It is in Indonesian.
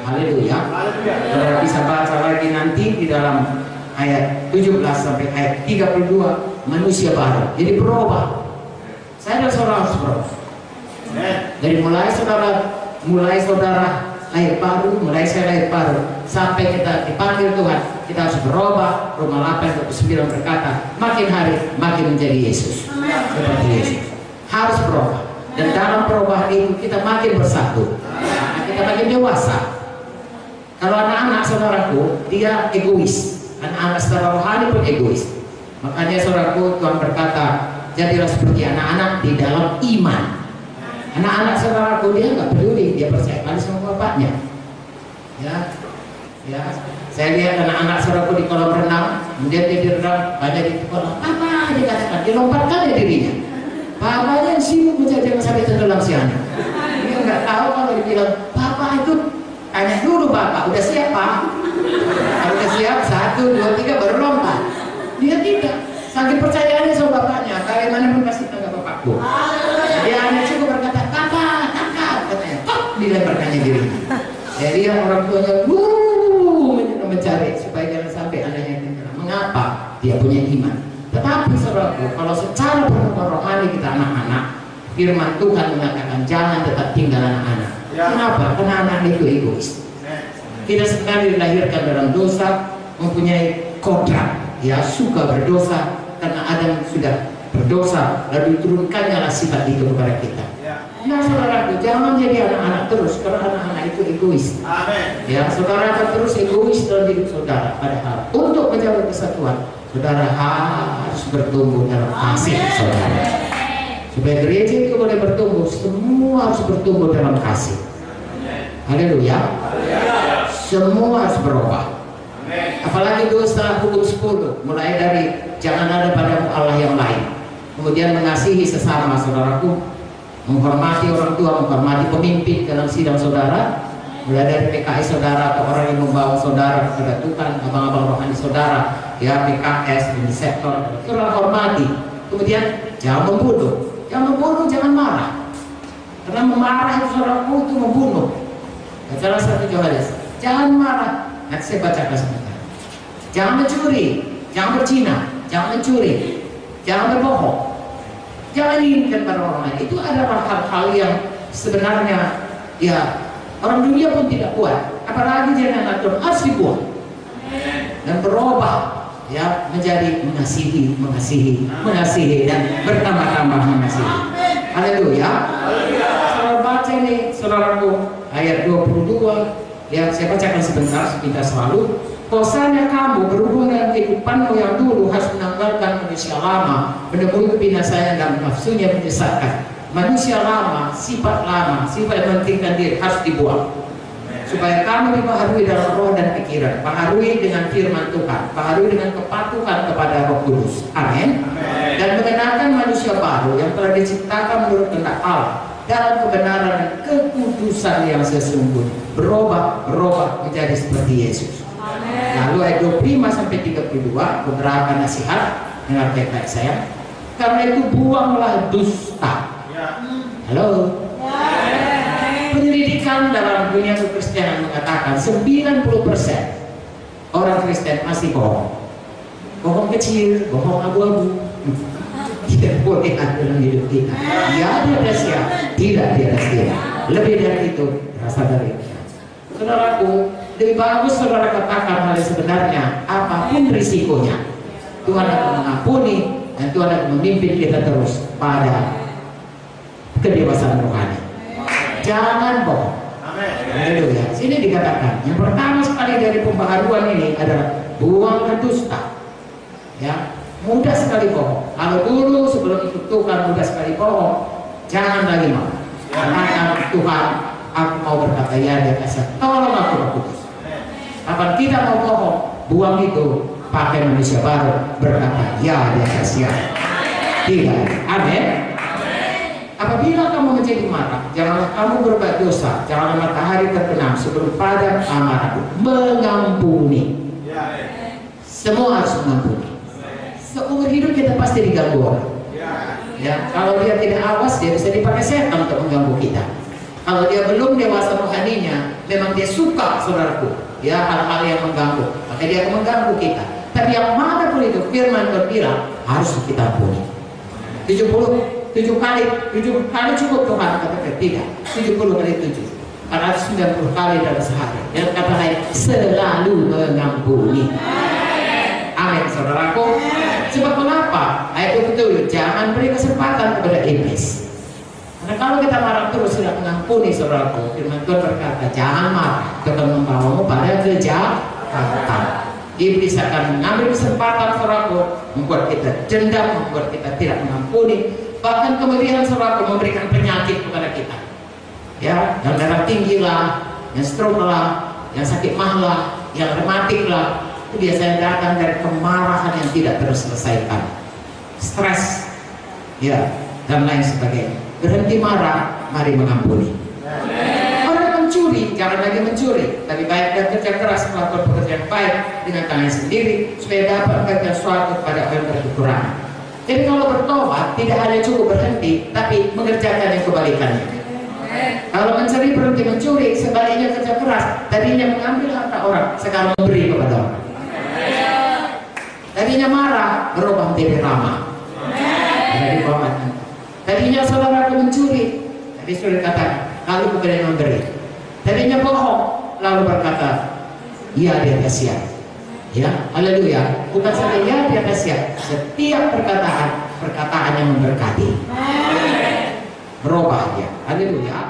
Haleluya. Saudara bisa baca lagi nanti di dalam ayat 17 sampai ayat 32, manusia baru. Jadi berubah. Saya dan saudara harus berubah. Dari mulai saudara lahir baru, mulai saya lahir baru, sampai kita dipanggil Tuhan, kita harus berubah. Roma 8:9 berkata, makin hari makin menjadi Yesus. Seperti Yesus. Harus berubah. Dan dalam perubahan itu kita makin bersatu. Kita makin dewasa. Kalau anak-anak saudaraku, dia egois. Anak-anak secara rohani pun egois. Makanya saudaraku, Tuhan berkata, jadilah seperti anak-anak di dalam iman. Anak-anak saudaraku, dia nggak peduli, dia percaya kali sama bapaknya. Ya, saya lihat anak-anak saudaraku di kolam renang, kemudian dia berenang, banyak di kolam. Apa dikatakan? Dilompatkan ya dirinya. Bapaknya yang sibuk menjadi sampai tenggelam si anak. Dia nggak tahu kalau dibilang, bapak itu tanya dulu bapak, udah siap pak? Kalau udah siap, 1, 2, 3 baru lompat. Dia tidak, saking percayaannya sama bapaknya. Bagaimana pun pasti tangga bapakku. Dia hanya cukup berkata, kakak, katanya, kok dilemparkannya dirinya. Jadi orang tuanya mencari supaya jangan sampai anaknya tenggelam. Mengapa? Dia punya iman. Tetapi saudaraku, kalau secara pengetahuan rohani kita anak-anak, firman Tuhan mengatakan jangan tetap tinggal anak-anak. Kenapa? Karena anak itu egois. Kita sekali dilahirkan dalam dosa, mempunyai kodrat, ya suka berdosa karena Adam sudah berdosa, lalu diturunkannya sifat itu kepada kita. Nah saudaraku, jangan jadi anak-anak terus, karena anak-anak itu egois. Ya, saudara akan terus egois dalam hidup saudara. Padahal untuk menjaga kesatuan, saudara harus bertumbuh dalam kasih saudara. Supaya gereja itu boleh bertumbuh, semua harus bertumbuh dalam kasih. Haleluya. Semua harus berubah. Apalagi dosa hukum 10, mulai dari jangan ada padamu Allah yang lain, kemudian mengasihi sesama saudaraku, menghormati orang tua, menghormati pemimpin dalam sidang saudara, mulai dari PKS saudara atau orang yang membawa saudara kepada Tuhan, abang-abang rohani saudara, ya PKS, di sektor, saudara hormati. Kemudian jangan membunuh, jangan marah, karena memarah itu saudaraku itu membunuh. Salah satu Yohanes, jangan marah. Nanti saya bacakan sebentar. Jangan mencuri, jangan berzina, jangan mencuri, jangan berbohong, jangan inginkan pada orang lain. Itu adalah hal-hal yang sebenarnya ya orang dunia pun tidak buat. Apalagi jangan atur, harus dibuat dan berubah ya menjadi mengasihi dan bertambah-tambah mengasihi. Haleluya. Saudara baca nih saudaraku ayat 22. Ya, saya bacakan sebentar selalu. Bahwasanya kamu berhubung dengan kehidupanmu yang dulu harus menanggalkan manusia lama, menemui kebinasaan dan nafsunya menyesatkan. Manusia lama, sifat yang mementingkan diri harus dibuang. Supaya kamu dibaharui dalam roh dan pikiran, baharui dengan firman Tuhan, baharui dengan kepatuhan kepada Roh Kudus. Amin. Dan mengenakan manusia baru yang telah diciptakan menurut kehendak Allah dalam kebenaran dan kekudusan yang sesungguhnya, berubah menjadi seperti Yesus. Amen. Lalu ayat 25 sampai 32 beberapa nasihat dengan baik saya. Karena itu buanglah dusta. Halo. Penyelidikan dalam dunia kekristenan mengatakan 90% orang Kristen masih bohong. Bohong kecil, bohong abu-abu. Tidak boleh ada dalam hidup kita. Ya ada rahasia, tidak ada rahasia. Lebih dari itu, rasa dari saudaraku, lebih bagus saudara katakan hal yang sebenarnya, apapun risikonya, Tuhan akan mengampuni dan Tuhan akan memimpin kita terus pada kedewasaan rohani. Jangan bohong. Haleluya. Sini dikatakan, yang pertama sekali dari pembaharuan ini adalah buang dusta. Ya. Mudah sekali bohong. Kalau dulu sebelum ikut Tuhan mudah sekali bohong, jangan lagi mau. Katakan Tuhan, aku mau berkata ya dia kasih. Tolong aku Roh Kudus. Kapan kita mau bohong, buang itu, pakai manusia baru, berkata ya dia kasih. Tidak. Amin. Apabila kamu menjadi marah, janganlah kamu berbuat dosa, janganlah matahari terbenam sebelum padam amarahmu. Mengampuni. Semua harus mengampuni. Seumur hidup kita pasti diganggu orang. Ya, kalau dia tidak awas, dia bisa dipakai setan untuk mengganggu kita. Kalau dia belum dewasa rohaninya, memang dia suka, saudaraku, ya, hal-hal yang mengganggu, maka dia akan mengganggu kita. Tapi yang mana pun itu, firman berbilang harus kita ampuni. 7 kali cukup Tuhan, katakan tidak, 70 kali 7, 490 kali dalam sehari. Yang kata lain, selalu mengampuni. Amin, saudaraku. Sebab mengapa? Ayat 27, jangan beri kesempatan kepada iblis. Karena kalau kita marah terus tidak mengampuni, saudaraku, firman Tuhan berkata, jangan marah, itu akan membawamu pada kejahatan. Iblis akan mengambil kesempatan, saudaraku, membuat kita dendam, membuat kita tidak mengampuni, bahkan kemudian, saudaraku, memberikan penyakit kepada kita. Ya, yang darah tinggi lah, yang stroke lah, yang sakit mah lah, yang rematik lah, itu biasanya datang dari kemarahan yang tidak terselesaikan, stres, ya, dan lain sebagainya. Berhenti marah, mari mengampuni. Orang mencuri, jangan lagi mencuri, tapi baik dan kerja keras melakukan pekerjaan baik dengan tangan sendiri supaya dapat memberikan sesuatu kepada orang yang berkekurangan. Jadi kalau bertobat tidak hanya cukup berhenti, tapi mengerjakan yang kebalikannya. Kalau mencuri berhenti mencuri, sebaliknya kerja keras, tadinya mengambil harta orang, sekarang memberi kepada orang. Tadinya marah, berubah menjadi ramah. Jadi tadinya saudara mencuri, tadi sudah katakan, lalu kemudian memberi. Tadinya bohong, lalu berkata, iya di atas siap. Ya, haleluya. Bukan saja ya di atas siap, setiap perkataan yang memberkati. Berubah dia. Haleluya.